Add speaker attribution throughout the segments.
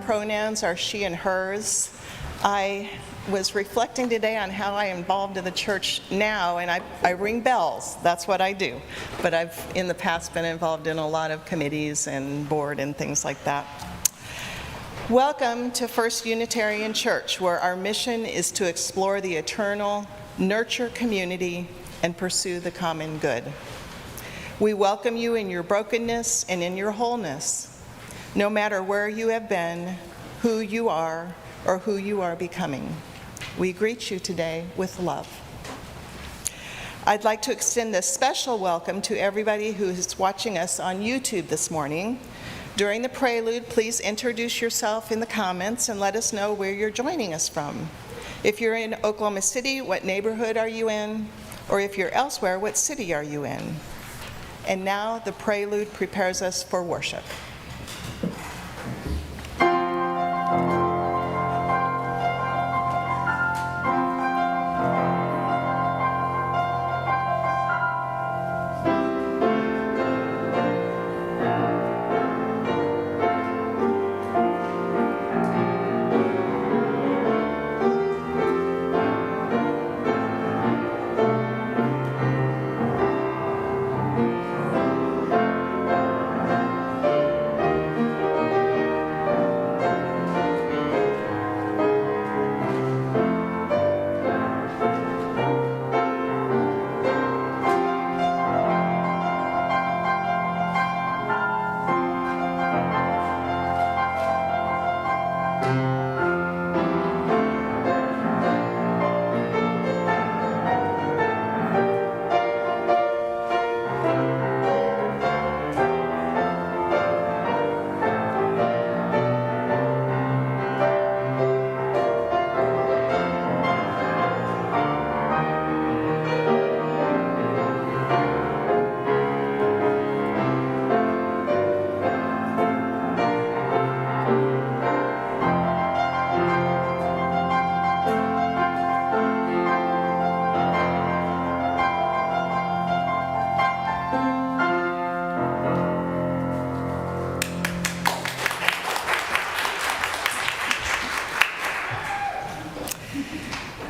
Speaker 1: pronouns are she and hers. I was reflecting today on how I'm involved in the church now, and I ring bells. That's what I do. But I've, in the past, been involved in a lot of committees and board and things like that. Welcome to First Unitarian Church, where our mission is to explore the eternal, nurture community, and pursue the common good. We welcome you in your brokenness and in your wholeness, no matter where you have been, who you are, or who you are becoming. We greet you today with love. I'd like to extend a special welcome to everybody who is watching us on YouTube this morning. During the prelude, please introduce yourself in the comments and let us know where you're joining us from. If you're in Oklahoma City, what neighborhood are you in? Or if you're elsewhere, what city are you in? And now the prelude prepares us for worship.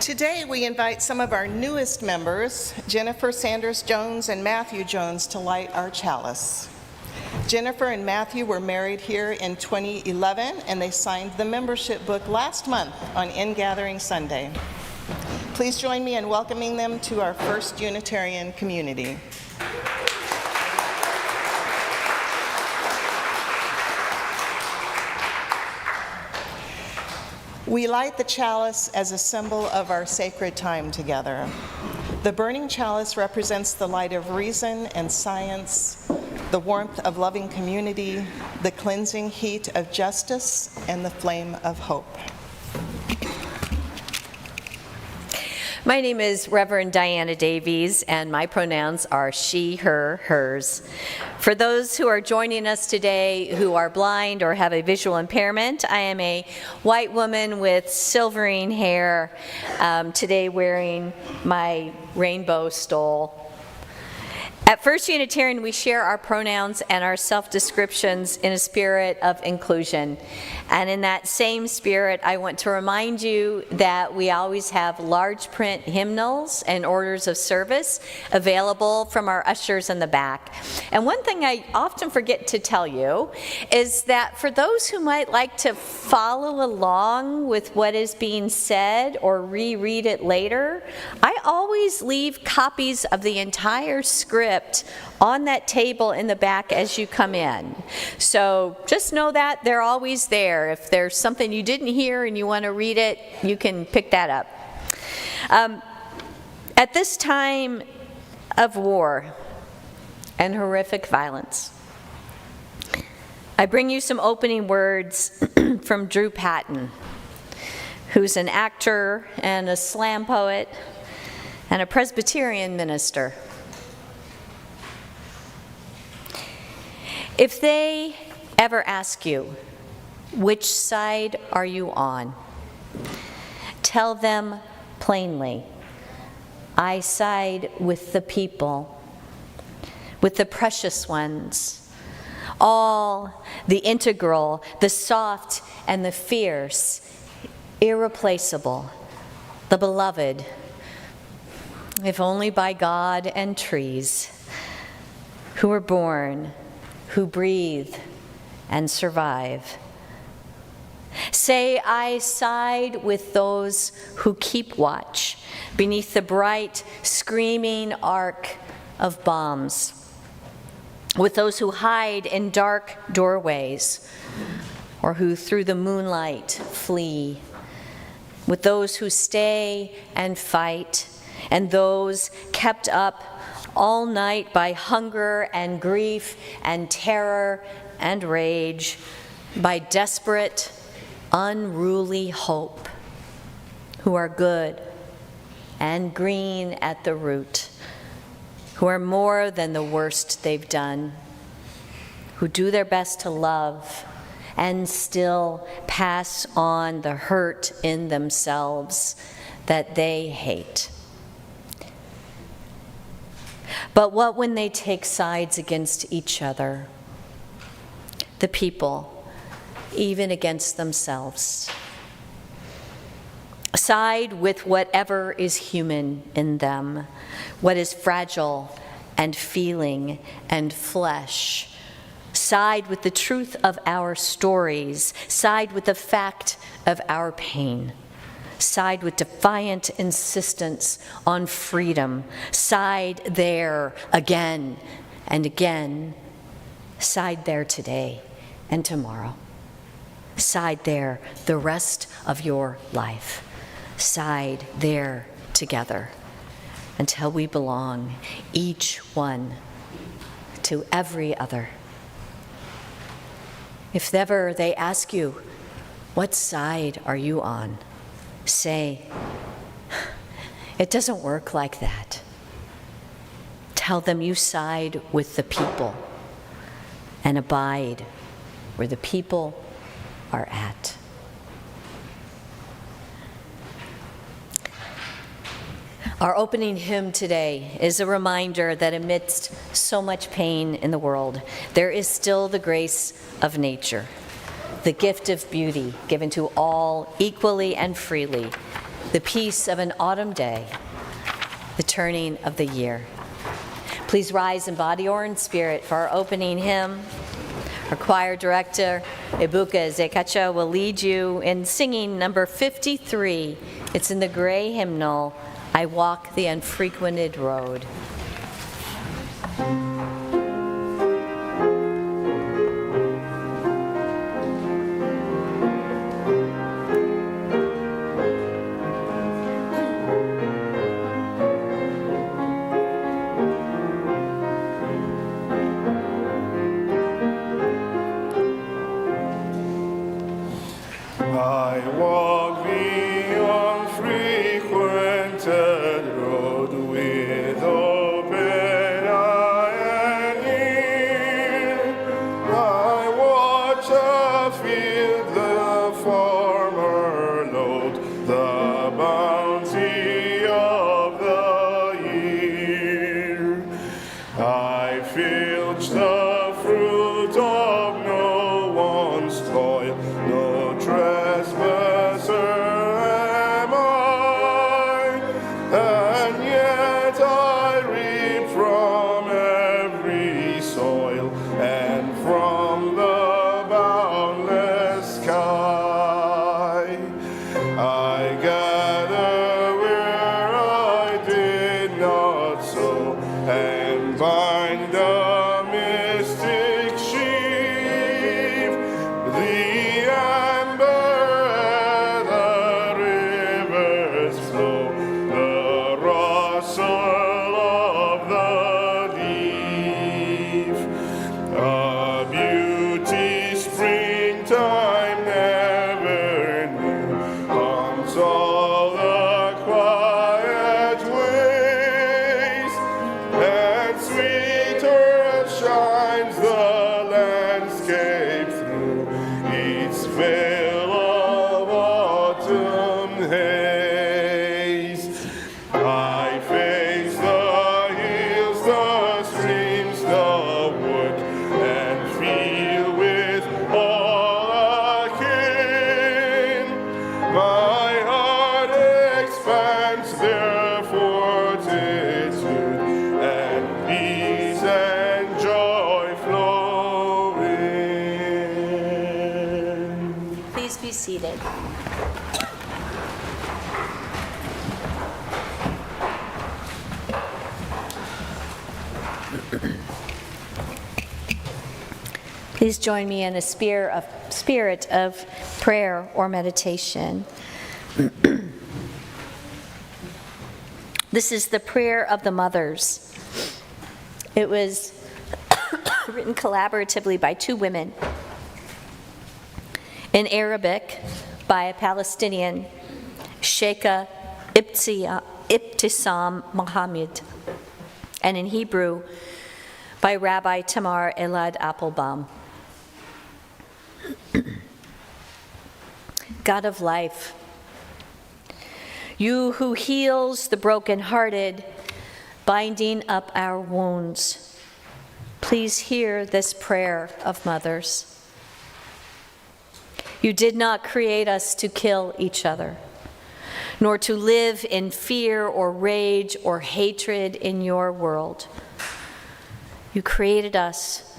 Speaker 1: Today, we invite some of our newest members, Jennifer Sanders Jones and Matthew Jones, to light our chalice. Jennifer and Matthew were married here in 2011, and they signed the membership book last month on Ingathering Sunday. Please join me in welcoming them to our First Unitarian community. We light the chalice as a symbol of our sacred time together. The burning chalice represents the light of reason and science, the warmth of loving community, the cleansing heat of justice, and the flame of hope.
Speaker 2: My name is Reverend Diana Davies, and my pronouns are she, her, hers. For those who are joining us today who are blind or have a visual impairment, I am a white woman with silvering hair, today wearing my rainbow stole. At First Unitarian, we share our pronouns and our self-descriptions in a spirit of inclusion. And in that same spirit, I want to remind you that we always have large print hymnals and orders of service available from our ushers in the back. And one thing I often forget to tell you is that for those who might like to follow along with what is being said or reread it later, I always leave copies of the entire script on that table in the back as you come in. So just know that they're always there. If there's something you didn't hear and you want to read it, you can pick that up. At this time of war and horrific violence, I bring you some opening words from Drew Patton, who's an actor and a slam poet and a Presbyterian minister. If they ever ask you, which side are you on? Tell them plainly, I side with the people, with the precious ones, all, the integral, the soft and the fierce, irreplaceable, the beloved, if only by God and trees, who were born, who breathe and survive. Say, I side with those who keep watch beneath the bright, screaming arc of bombs, with those who hide in dark doorways, or who through the moonlight flee, with those who stay and fight, and those kept up all night by hunger and grief and terror and rage, by desperate, unruly hope, who are good and green at the root, who are more than the worst they've done, who do their best to love and still pass on the hurt in themselves that they hate. But what when they take sides against each other, the people, even against themselves? Side with whatever is human in them, what is fragile and feeling and flesh. Side with the truth of our stories. Side with the fact of our pain. Side with defiant insistence on freedom. Side there again and again. Side there today and tomorrow. Side there the rest of your life. Side there together until we belong, each one, to every other. If ever they ask you, what side are you on? Say, it doesn't work like that. Tell them you side with the people and abide where the people are at. Our opening hymn today is a reminder that amidst so much pain in the world, there is still the grace of nature, the gift of beauty given to all equally and freely, the peace of an autumn day, the turning of the year. Please rise in body or in spirit for our opening hymn. Our choir director, Ibuka Zekacha, will lead you in singing number 53. It's in the gray hymnal, I Walk the Unfrequented Road.
Speaker 3: I walk the unfrequented road with open eye grants their fortitude, and peace and joy flowing.
Speaker 2: Please be seated. Please join me in a spirit of prayer or meditation. This is the prayer of the mothers. It was written collaboratively by two women. In Arabic, by a Palestinian, Sheikha Ibtisam Mohammed, and in Hebrew, by Rabbi Tamar Elad Applebaum. God of life, you who heals the brokenhearted, binding up our wounds, please hear this prayer of mothers. You did not create us to kill each other, nor to live in fear or rage or hatred in your world. You created us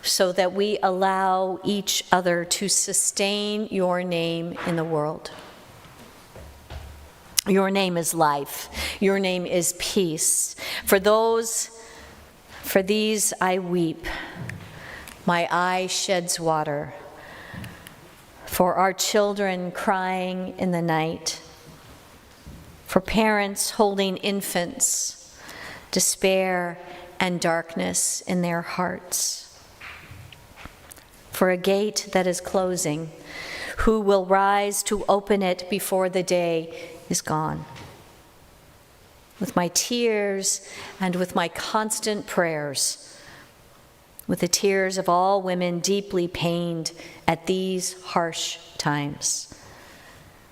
Speaker 2: so that we allow each other to sustain your name in the world. Your name is life. Your name is peace. For these I weep. My eye sheds water. For our children crying in the night. For parents holding infants, despair and darkness in their hearts. For a gate that is closing, who will rise to open it before the day is gone. With my tears and with my constant prayers, with the tears of all women deeply pained at these harsh times,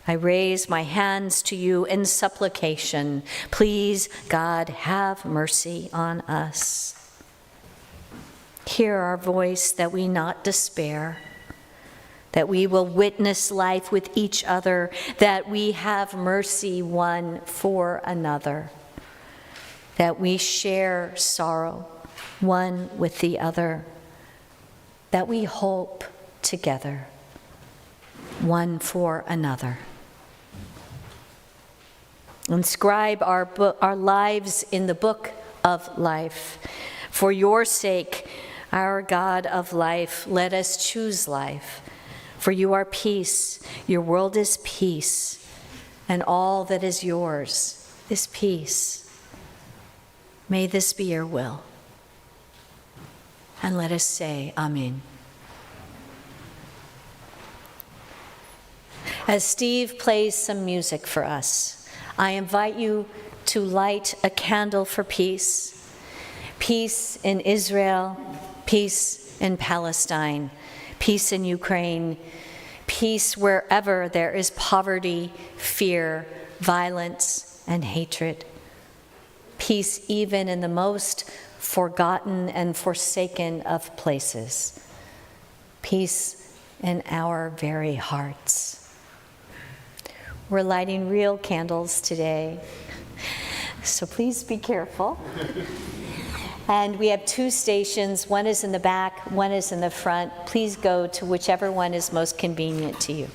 Speaker 2: I raise my hands to you in supplication. Please, God, have mercy on us. Hear our voice that we not despair, that we will witness life with each other, that we have mercy one for another, that we share sorrow one with the other, that we hope together one for another. Inscribe our lives in the book of life. For your sake, our God of life, let us choose life. For you are peace, your world is peace, and all that is yours is peace. May this be your will. And let us say, Amen. As Steve plays some music for us, I invite you to light a candle for peace. Peace in Israel, peace in Palestine, peace in Ukraine, peace wherever there is poverty, fear, violence, and hatred. Peace even in the most forgotten and forsaken of places. Peace in our very hearts. We're lighting real candles today, so please be careful. And we have two stations. One is in the back, one is in the front. Please go to whichever one is most convenient to you.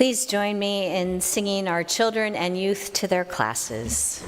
Speaker 2: Please join me in singing our children and youth to their classes.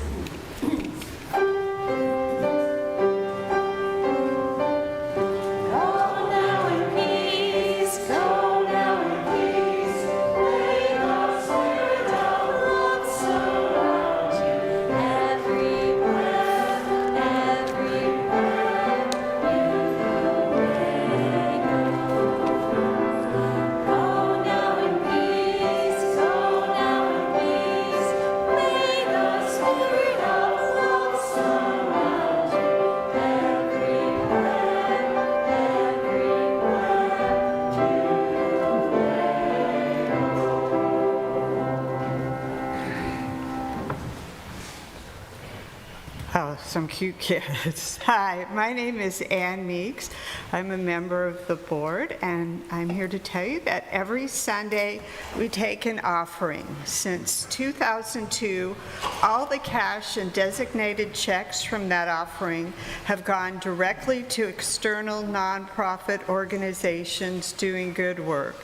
Speaker 4: Oh, some cute kids. Hi, my name is Ann Meeks. I'm a member of the board, and I'm here to tell you that every Sunday we take an offering. Since 2002, all the cash and designated checks from that offering have gone directly to external nonprofit organizations doing good work,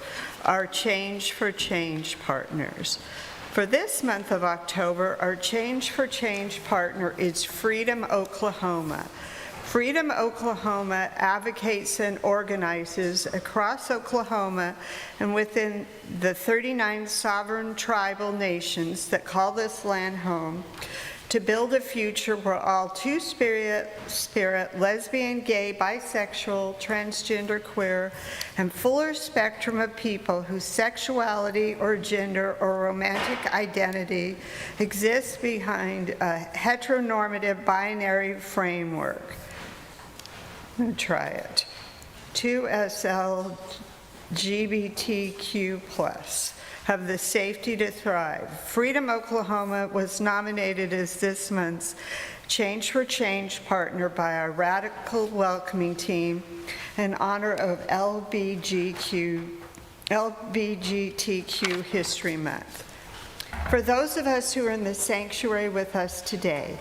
Speaker 4: our Change for Change partners. For this month of October, our Change for Change partner is Freedom Oklahoma. Freedom Oklahoma advocates and organizes across Oklahoma and within the 39 sovereign tribal nations that call this land home to build a future where all two-spirit, lesbian, gay, bisexual, transgender, queer, and fuller spectrum of people whose sexuality or gender or romantic identity exists behind a heteronormative binary framework. I'm going to try it. 2SL GBTQ+. Have the safety to thrive. Freedom Oklahoma was nominated as this month's Change for Change partner by our radical welcoming team in honor of LGBTQ History Month. For those of us who are in the sanctuary with us today,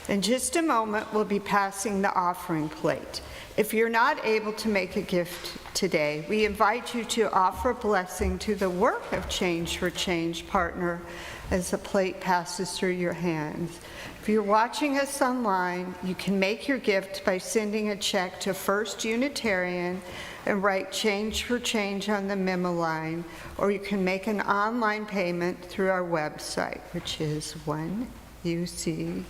Speaker 4: in just a moment we'll be passing the offering plate. If you're not able to make a gift today, we invite you to offer a blessing to the work of Change for Change partner as the plate passes through your hands. If you're watching us online, you can make your gift by sending a check to First Unitarian and write Change for Change on the memo line, or you can make an online payment through our website, which is oneuc.org.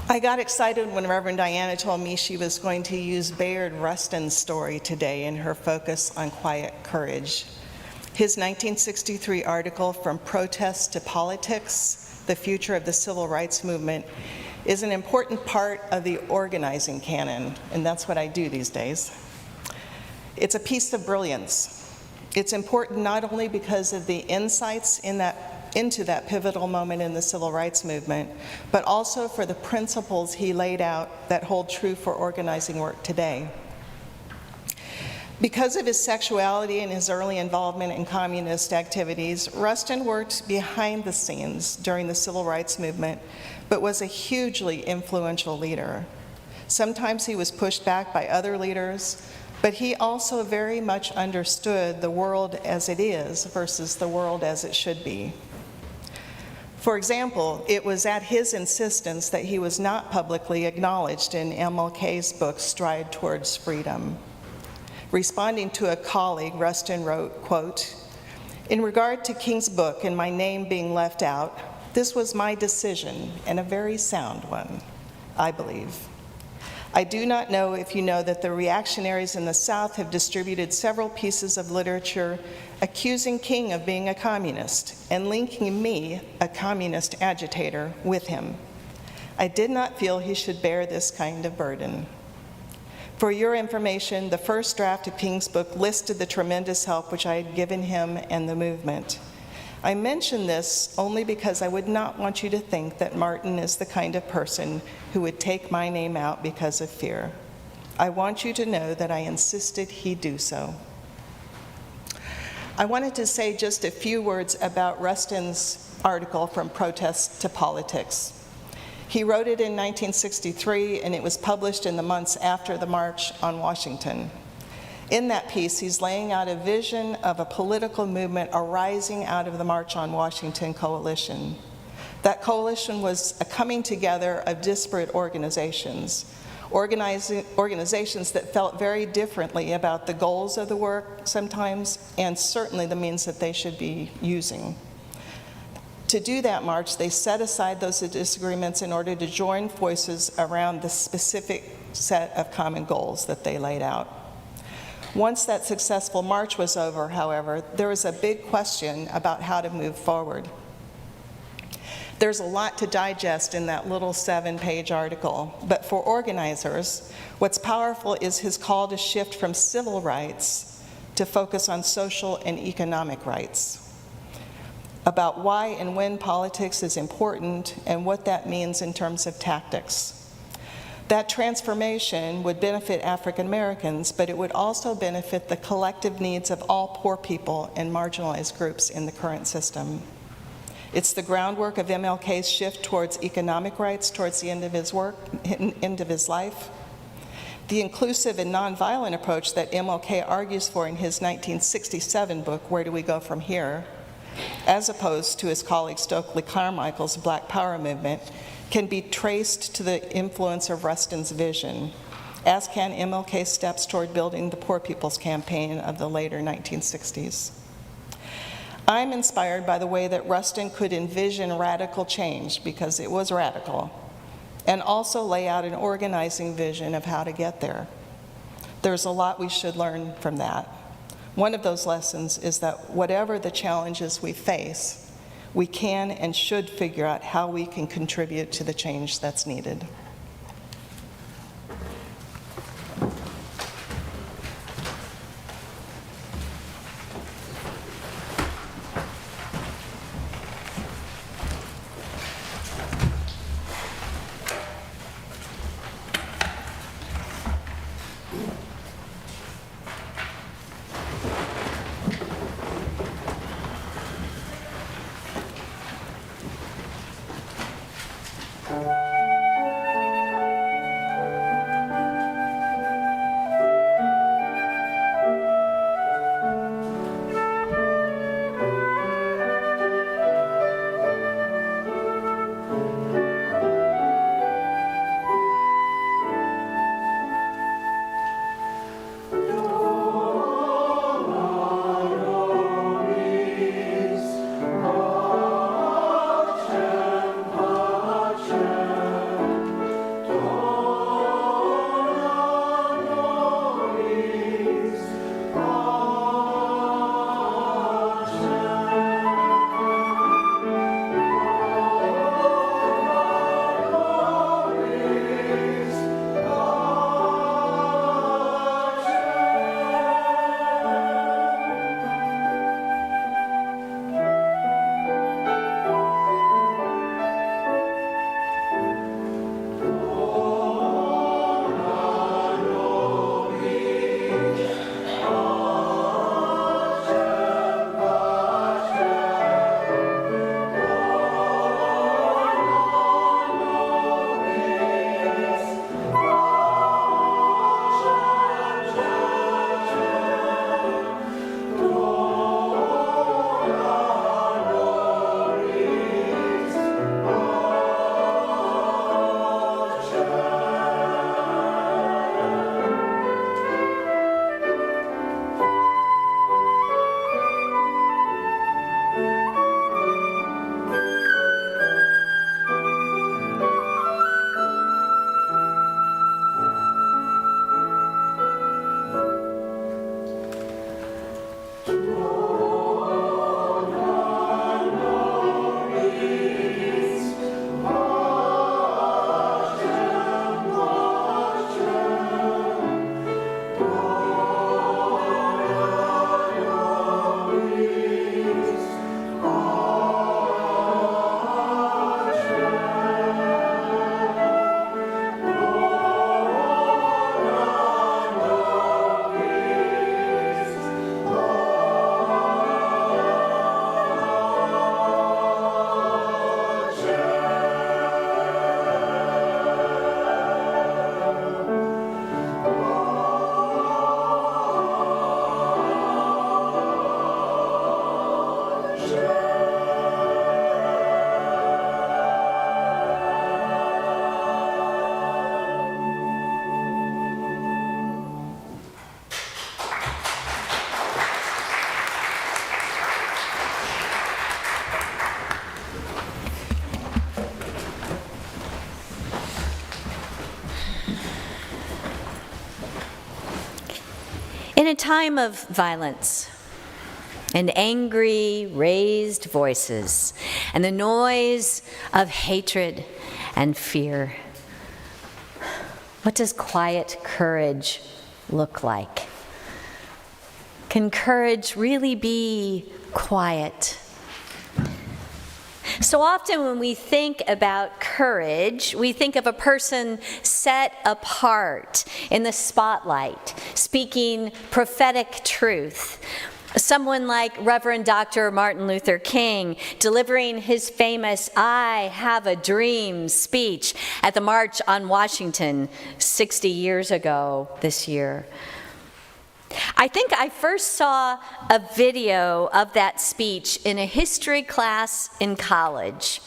Speaker 1: I got excited when Reverend Diana told me she was going to use Bayard Rustin's story today in her focus on quiet courage. His 1963 article, From Protest to Politics, The Future of the Civil Rights Movement, is an important part of the organizing canon, and that's what I do these days. It's a piece of brilliance. It's important not only because of the insights into that pivotal moment in the civil rights movement, but also for the principles he laid out that hold true for organizing work today. Because of his sexuality and his early involvement in communist activities, Rustin worked behind the scenes during the civil rights movement, but was a hugely influential leader. Sometimes he was pushed back by other leaders, but he also very much understood the world as it is versus the world as it should be. For example, it was at his insistence that he was not publicly acknowledged in MLK's book, Stride Towards Freedom. Responding to a colleague, Rustin wrote, quote, "In regard to King's book and my name being left out, this was my decision, and a very sound one, I believe. I do not know if you know that the reactionaries in the South have distributed several pieces of literature accusing King of being a communist and linking me, a communist agitator, with him. I did not feel he should bear this kind of burden. For your information, the first draft of King's book listed the tremendous help which I had given him and the movement. I mention this only because I would not want you to think that Martin is the kind of person who would take my name out because of fear. I want you to know that I insisted he do so." I wanted to say just a few words about Rustin's article, From Protest to Politics. He wrote it in 1963, and it was published in the months after the March on Washington. In that piece, he's laying out a vision of a political movement arising out of the March on Washington coalition. That coalition was a coming together of disparate organizations that felt very differently about the goals of the work sometimes, and certainly the means that they should be using. To do that march, they set aside those disagreements in order to join forces around the specific set of common goals that they laid out. Once that successful march was over, however, there was a big question about how to move forward. There's a lot to digest in that little 7-page article, but for organizers, what's powerful is his call to shift from civil rights to focus on social and economic rights, about why and when politics is important and what that means in terms of tactics. That transformation would benefit African Americans, but it would also benefit the collective needs of all poor people and marginalized groups in the current system. It's the groundwork of MLK's shift towards economic rights towards the end of his life. The inclusive and nonviolent approach that MLK argues for in his 1967 book, Where Do We Go From Here?, as opposed to his colleague Stokely Carmichael's Black Power movement, can be traced to the influence of Rustin's vision, as can MLK's steps toward building the Poor People's Campaign of the later 1960s. I'm inspired by the way that Rustin could envision radical change, because it was radical, and also lay out an organizing vision of how to get there. There's a lot we should learn from that. One of those lessons is that whatever the challenges we face, we can and should figure out how we can contribute to the change that's needed.
Speaker 3: Pace,
Speaker 2: In a time of violence and angry, raised voices and the noise of hatred and fear, what does quiet courage look like? Can courage really be quiet? So often when we think about courage, we think of a person set apart in the spotlight, speaking prophetic truth. Someone like Reverend Dr. Martin Luther King delivering his famous "I Have a Dream" speech at the March on Washington 60 years ago this year. I think I first saw a video of that speech in a history class in college.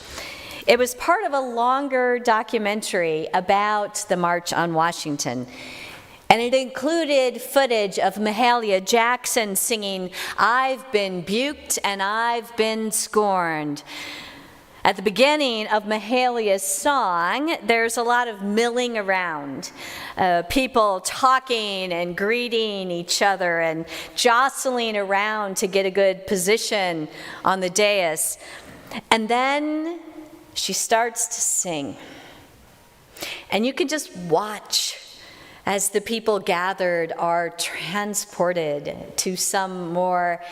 Speaker 2: It was part of a longer documentary about the March on Washington. And it included footage of Mahalia Jackson singing, "I've been buked and I've been scorned." At the beginning of Mahalia's song, there's a lot of milling around, people talking and greeting each other and jostling around to get a good position on the dais. And then she starts to sing. And you can just watch as the people gathered are transported to some more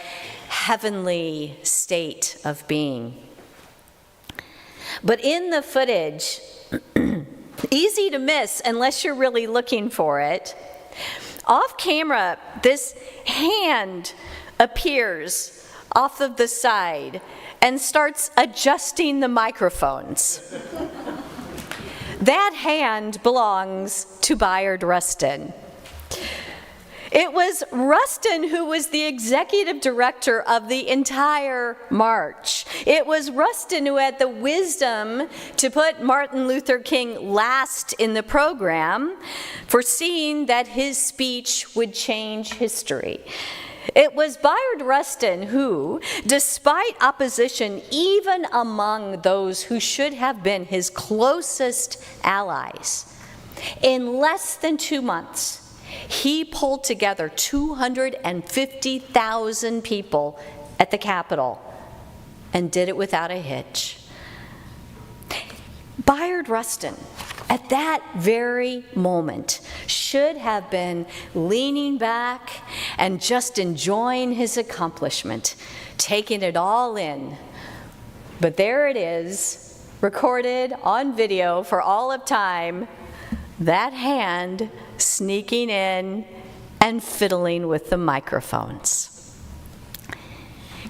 Speaker 2: heavenly state of being. But in the footage, easy to miss unless you're really looking for it, off camera, this hand appears off of the side and starts adjusting the microphones. That hand belongs to Bayard Rustin. It was Rustin who was the executive director of the entire march. It was Rustin who had the wisdom to put Martin Luther King last in the program, foreseeing that his speech would change history. It was Bayard Rustin who, despite opposition even among those who should have been his closest allies, in less than 2 months, he pulled together 250,000 people at the Capitol and did it without a hitch. Bayard Rustin, at that very moment, should have been leaning back and just enjoying his accomplishment, taking it all in. But there it is, recorded on video for all of time, that hand sneaking in and fiddling with the microphones.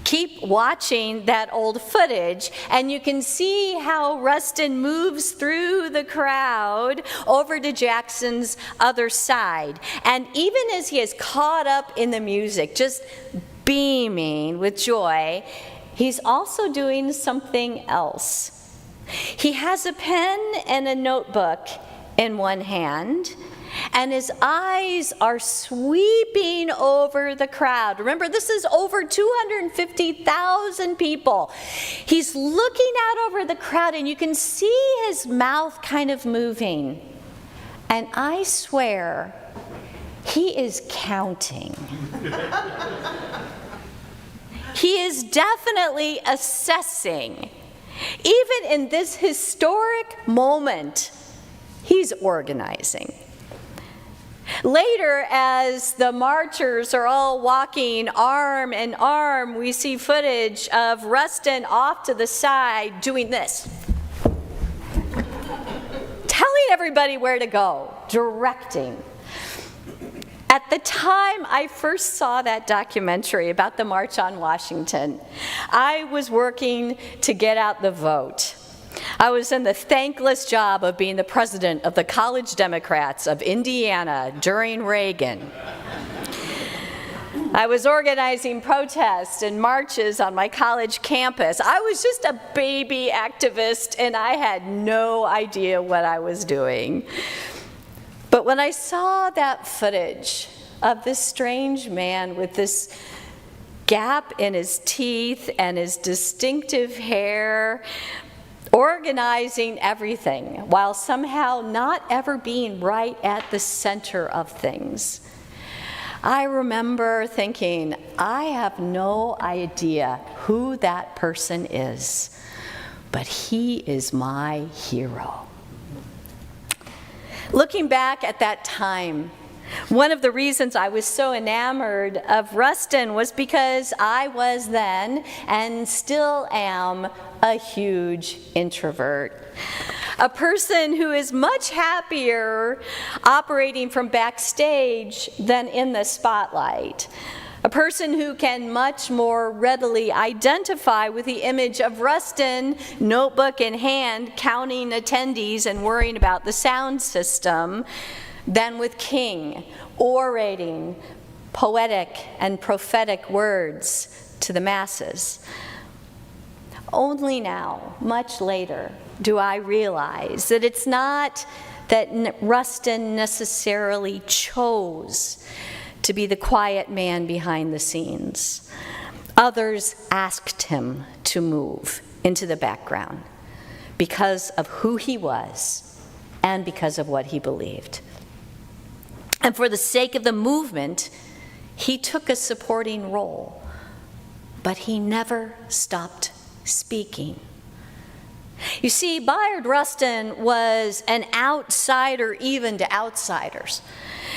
Speaker 2: Keep watching that old footage and you can see how Rustin moves through the crowd over to Jackson's other side. And even as he is caught up in the music, just beaming with joy, he's also doing something else. He has a pen and a notebook in one hand, and his eyes are sweeping over the crowd. Remember, this is over 250,000 people. He's looking out over the crowd, and you can see his mouth kind of moving. And I swear, he is counting. He is definitely assessing. Even in this historic moment, he's organizing. Later, as the marchers are all walking arm in arm, we see footage of Rustin off to the side doing this. Telling everybody where to go, directing. At the time I first saw that documentary about the March on Washington, I was working to get out the vote. I was in the thankless job of being the president of the College Democrats of Indiana during Reagan. I was organizing protests and marches on my college campus. I was just a baby activist and I had no idea what I was doing. But when I saw that footage of this strange man with this gap in his teeth and his distinctive hair, organizing everything while somehow not ever being right at the center of things, I remember thinking, I have no idea who that person is, but he is my hero. Looking back at that time, one of the reasons I was so enamored of Rustin was because I was then, and still am, a huge introvert. A person who is much happier operating from backstage than in the spotlight. A person who can much more readily identify with the image of Rustin, notebook in hand, counting attendees and worrying about the sound system, than with King, orating poetic and prophetic words to the masses. Only now, much later, do I realize that it's not that Rustin necessarily chose to be the quiet man behind the scenes. Others asked him to move into the background because of who he was and because of what he believed. And for the sake of the movement, he took a supporting role, but he never stopped speaking. You see, Bayard Rustin was an outsider even to outsiders.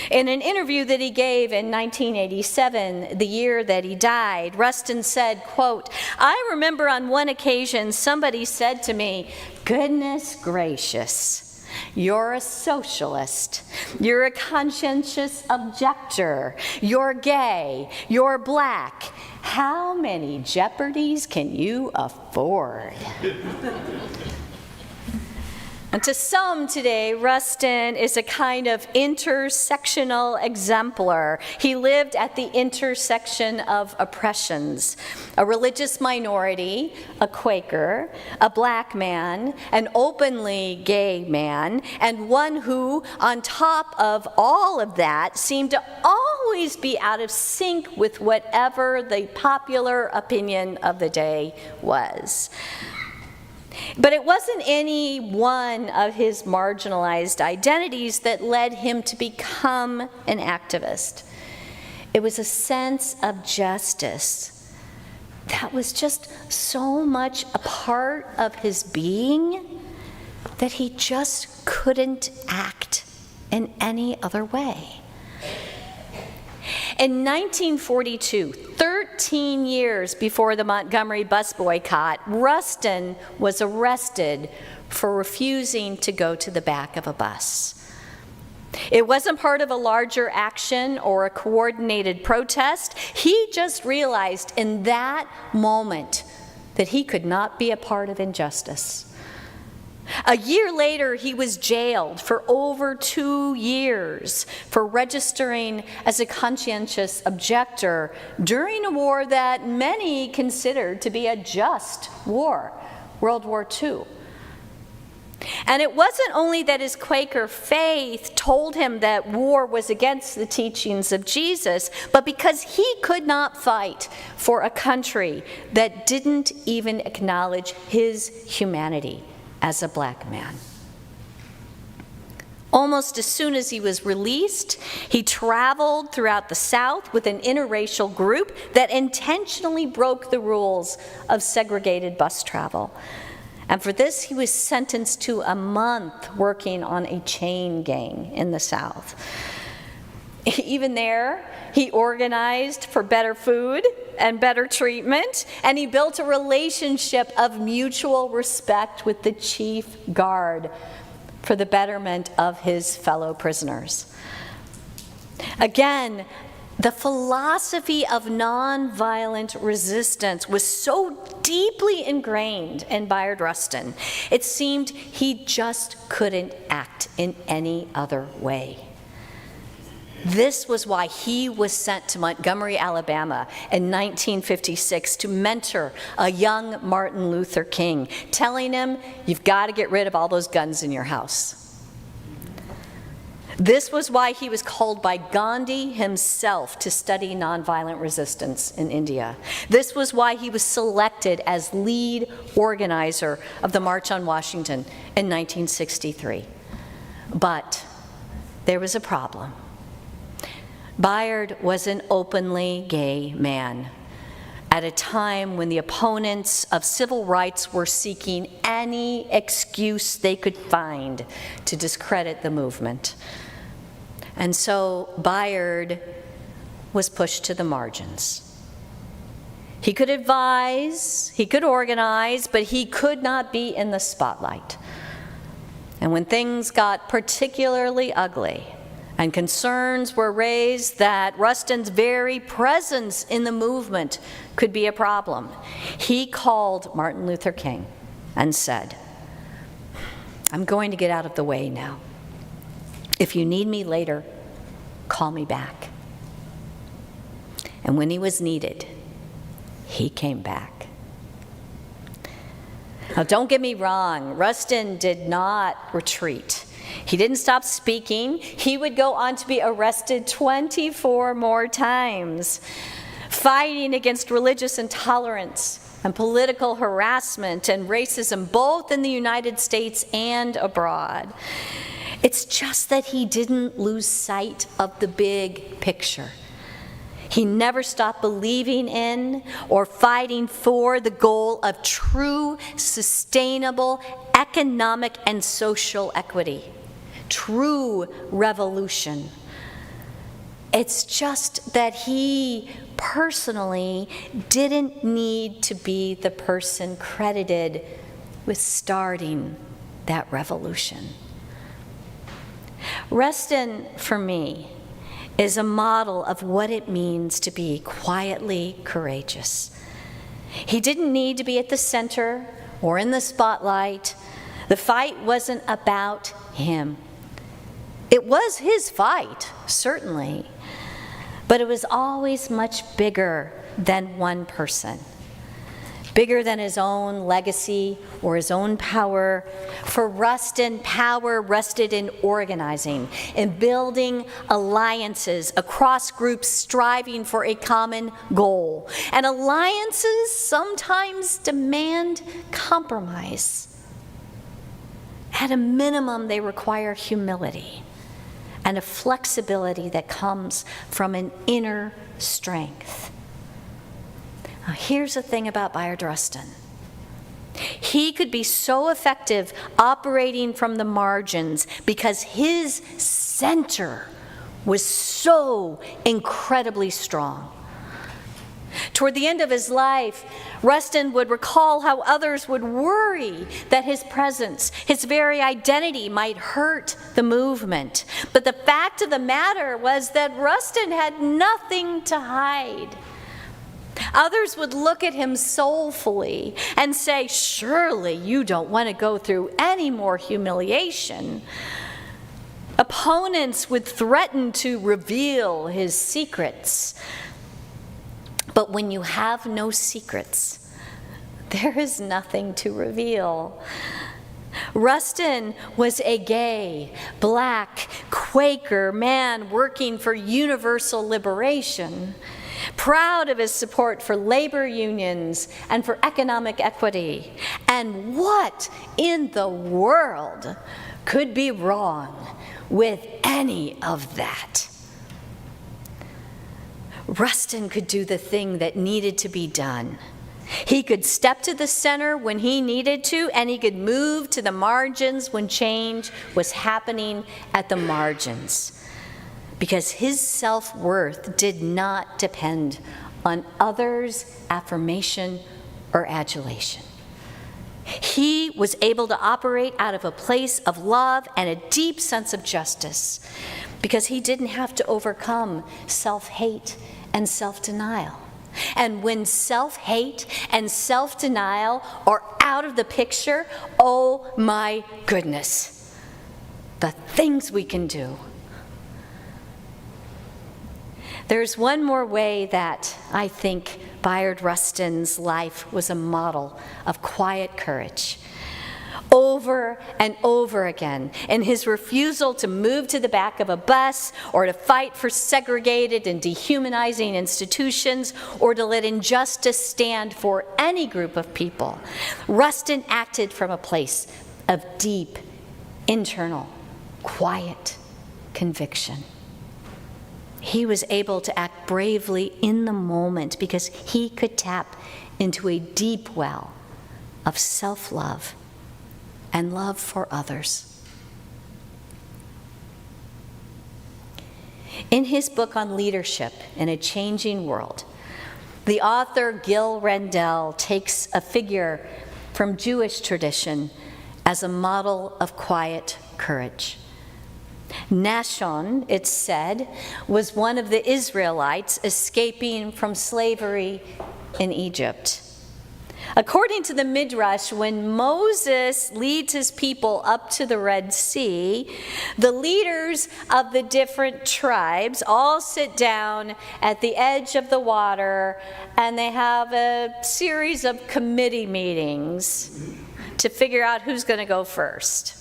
Speaker 2: In an interview that he gave in 1987, the year that he died, Rustin said, quote, "I remember on one occasion somebody said to me, 'Goodness gracious, you're a socialist, you're a conscientious objector, you're gay, you're black. How many jeopardies can you afford?'" And to some today, Rustin is a kind of intersectional exemplar. He lived at the intersection of oppressions: a religious minority, a Quaker, a black man, an openly gay man, and one who, on top of all of that, seemed to always be out of sync with whatever the popular opinion of the day was. But it wasn't any one of his marginalized identities that led him to become an activist. It was a sense of justice that was just so much a part of his being that he just couldn't act in any other way. In 1942, 13 years before the Montgomery bus boycott, Rustin was arrested for refusing to go to the back of a bus. It wasn't part of a larger action or a coordinated protest. He just realized in that moment that he could not be a part of injustice. A year later, he was jailed for over 2 years for registering as a conscientious objector during a war that many considered to be a just war, World War II. And it wasn't only that his Quaker faith told him that war was against the teachings of Jesus, but because he could not fight for a country that didn't even acknowledge his humanity as a black man. Almost as soon as he was released, he traveled throughout the South with an interracial group that intentionally broke the rules of segregated bus travel. And for this, he was sentenced to a month working on a chain gang in the South. Even there, he organized for better food and better treatment, and he built a relationship of mutual respect with the chief guard for the betterment of his fellow prisoners. Again, the philosophy of nonviolent resistance was so deeply ingrained in Bayard Rustin, it seemed he just couldn't act in any other way. This was why he was sent to Montgomery, Alabama in 1956 to mentor a young Martin Luther King, telling him, "You've got to get rid of all those guns in your house." This was why he was called by Gandhi himself to study nonviolent resistance in India. This was why he was selected as lead organizer of the March on Washington in 1963. But there was a problem. Bayard was an openly gay man at a time when the opponents of civil rights were seeking any excuse they could find to discredit the movement. And so Bayard was pushed to the margins. He could advise, he could organize, but he could not be in the spotlight. And when things got particularly ugly and concerns were raised that Rustin's very presence in the movement could be a problem, he called Martin Luther King and said, "I'm going to get out of the way now. If you need me later, call me back." And when he was needed, he came back. Now, don't get me wrong, Rustin did not retreat. He didn't stop speaking. He would go on to be arrested 24 more times, fighting against religious intolerance and political harassment and racism, both in the United States and abroad. It's just that he didn't lose sight of the big picture. He never stopped believing in or fighting for the goal of true, sustainable economic and social equity, true revolution. It's just that he personally didn't need to be the person credited with starting that revolution. Rustin, for me, is a model of what it means to be quietly courageous. He didn't need to be at the center or in the spotlight. The fight wasn't about him. It was his fight, certainly, but it was always much bigger than one person, bigger than his own legacy or his own power. For Rustin, power rested in organizing, in building alliances across groups striving for a common goal. And alliances sometimes demand compromise. At a minimum, they require humility and a flexibility that comes from an inner strength. Now, here's the thing about Bayard Rustin. He could be so effective operating from the margins because his center was so incredibly strong. Toward the end of his life, Rustin would recall how others would worry that his presence, his very identity, might hurt the movement. But the fact of the matter was that Rustin had nothing to hide. Others would look at him soulfully and say, "Surely you don't want to go through any more humiliation." Opponents would threaten to reveal his secrets. But when you have no secrets, there is nothing to reveal. Rustin was a gay, black, Quaker man working for universal liberation, proud of his support for labor unions and for economic equity. And what in the world could be wrong with any of that? Rustin could do the thing that needed to be done. He could step to the center when he needed to, and he could move to the margins when change was happening at the margins. Because his self-worth did not depend on others' affirmation or adulation. He was able to operate out of a place of love and a deep sense of justice because he didn't have to overcome self-hate and self-denial. And when self-hate and self-denial are out of the picture, oh my goodness, the things we can do. There's one more way that I think Bayard Rustin's life was a model of quiet courage. Over and over again, in his refusal to move to the back of a bus or to fight for segregated and dehumanizing institutions or to let injustice stand for any group of people, Rustin acted from a place of deep, internal, quiet conviction. He was able to act bravely in the moment because he could tap into a deep well of self-love and love for others. In his book on leadership in a changing world, the author Gil Rendell takes a figure from Jewish tradition as a model of quiet courage. Nashon, it's said, was one of the Israelites escaping from slavery in Egypt. According to the Midrash, when Moses leads his people up to the Red Sea, the leaders of the different tribes all sit down at the edge of the water and they have a series of committee meetings to figure out who's going to go first.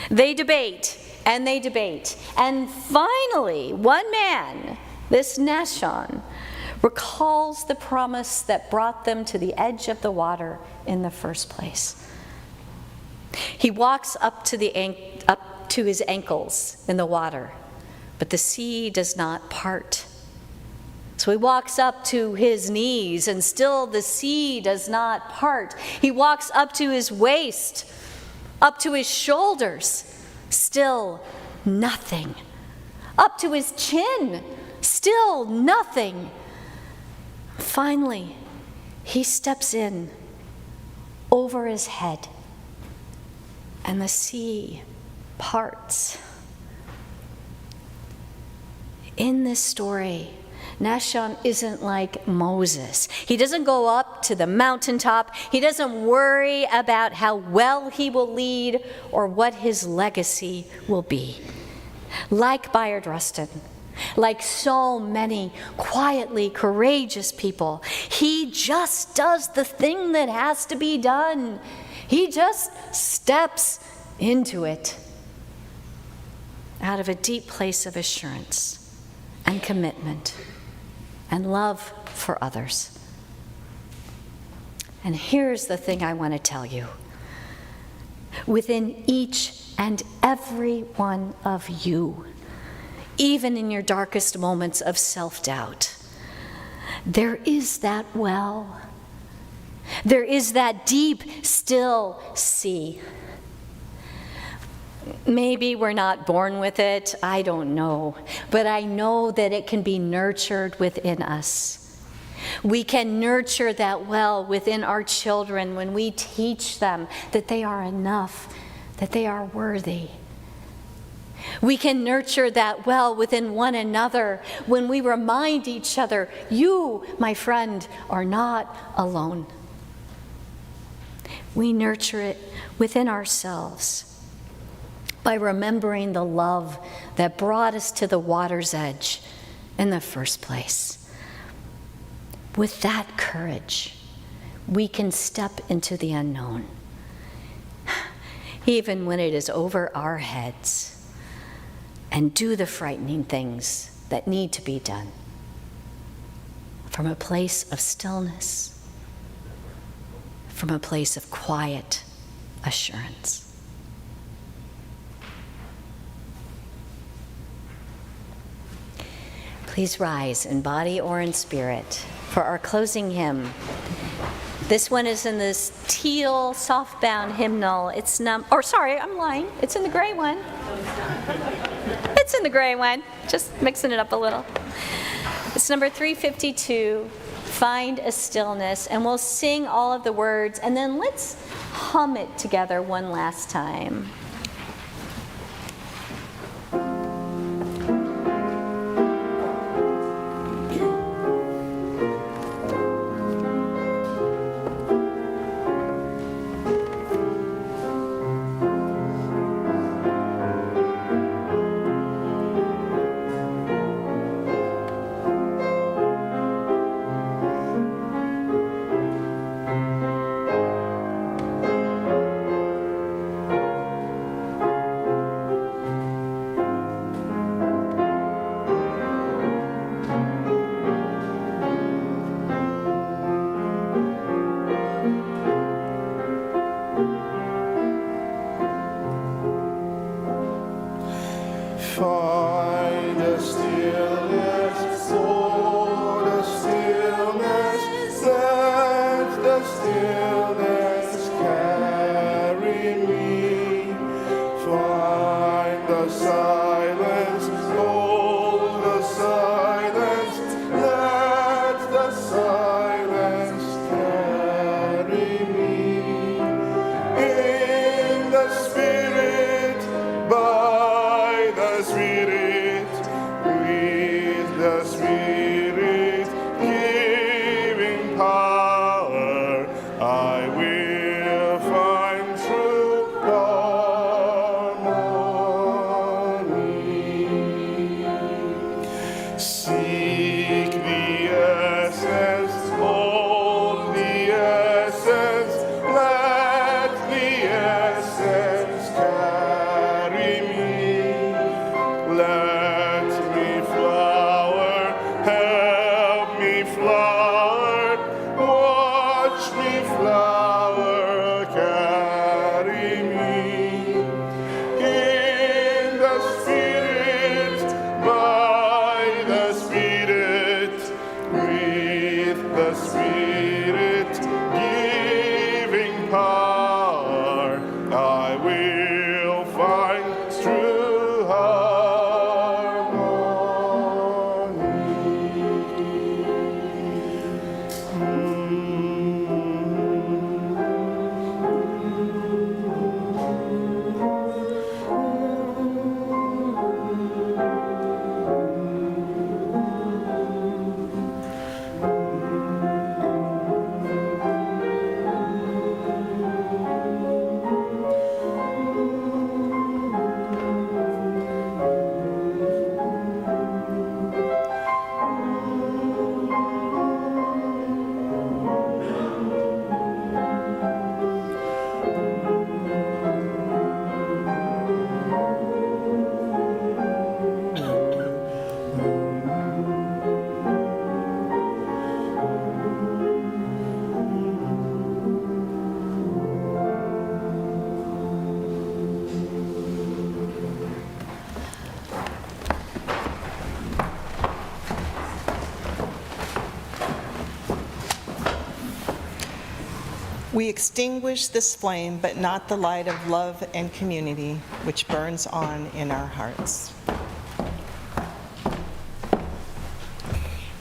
Speaker 2: They debate and they debate. And finally, one man, this Nashon, recalls the promise that brought them to the edge of the water in the first place. He walks up to his ankles in the water, but the sea does not part. So he walks up to his knees, and still the sea does not part. He walks up to his waist, up to his shoulders, still nothing. Up to his chin, still nothing. Finally, he steps in over his head, and the sea parts. In this story, Nashon isn't like Moses. He doesn't go up to the mountaintop. He doesn't worry about how well he will lead or what his legacy will be. Like Bayard Rustin, like so many quietly courageous people, he just does the thing that has to be done. He just steps into it out of a deep place of assurance and commitment and love for others. And here's the thing I want to tell you. Within each and every one of you, even in your darkest moments of self-doubt, there is that well. There is that deep, still sea. Maybe we're not born with it, I don't know, but I know that it can be nurtured within us. We can nurture that well within our children when we teach them that they are enough, that they are worthy. We can nurture that well within one another when we remind each other, you, my friend, are not alone. We nurture it within ourselves by remembering the love that brought us to the water's edge in the first place. With that courage, we can step into the unknown, even when it is over our heads, and do the frightening things that need to be done from a place of stillness, from a place of quiet assurance. Please rise in body or in spirit for our closing hymn. This one is in this teal soft-bound hymnal. It's I'm lying. It's in the gray one. It's in the gray one. Just mixing it up a little. It's number 352, Find a Stillness. And we'll sing all of the words, and then let's hum it together one last time.
Speaker 3: will find true harmony. Seek the essence, hold the essence, let the essence carry me. Let me flower, help me flower, watch me flower, carry me. In the Spirit, by the Spirit, with the Spirit, giving power, I will find true
Speaker 1: We extinguish this flame, but not the light of love and community, which burns on in our hearts.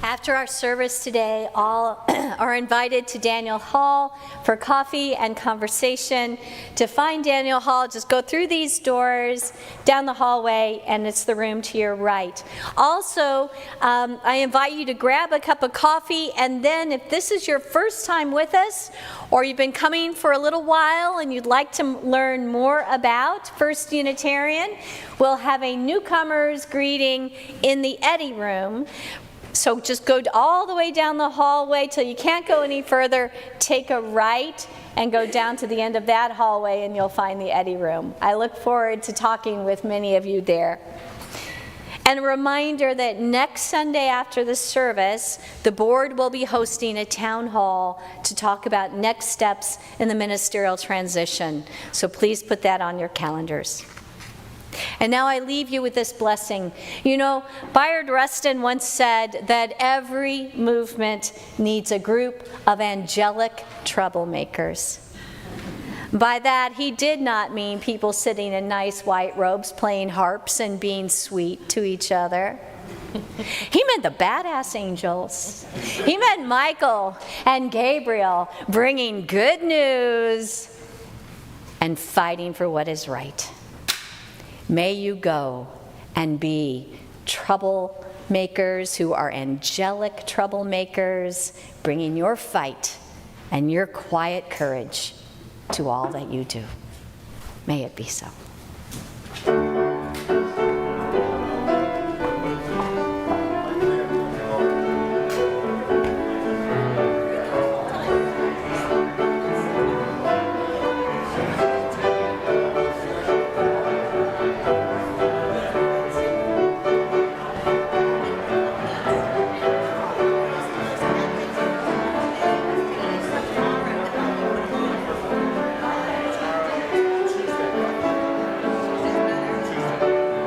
Speaker 2: After our service today, all are invited to Daniel Hall for coffee and conversation. To find Daniel Hall, just go through these doors, down the hallway, and it's the room to your right. Also, I invite you to grab a cup of coffee, and then if this is your first time with us, or you've been coming for a little while and you'd like to learn more about First Unitarian, we'll have a newcomers greeting in the Eddy room. So just go all the way down the hallway till you can't go any further, take a right and go down to the end of that hallway and you'll find the Eddy room. I look forward to talking with many of you there. And a reminder that next Sunday after the service, the board will be hosting a town hall to talk about next steps in the ministerial transition. So please put that on your calendars. And now I leave you with this blessing. You know, Bayard Rustin once said that every movement needs a group of angelic troublemakers. By that, he did not mean people sitting in nice white robes playing harps and being sweet to each other. He meant the badass angels. He meant Michael and Gabriel bringing good news and fighting for what is right. May you go and be troublemakers who are angelic troublemakers, bringing your fight and your quiet courage to all that you do. May it be so.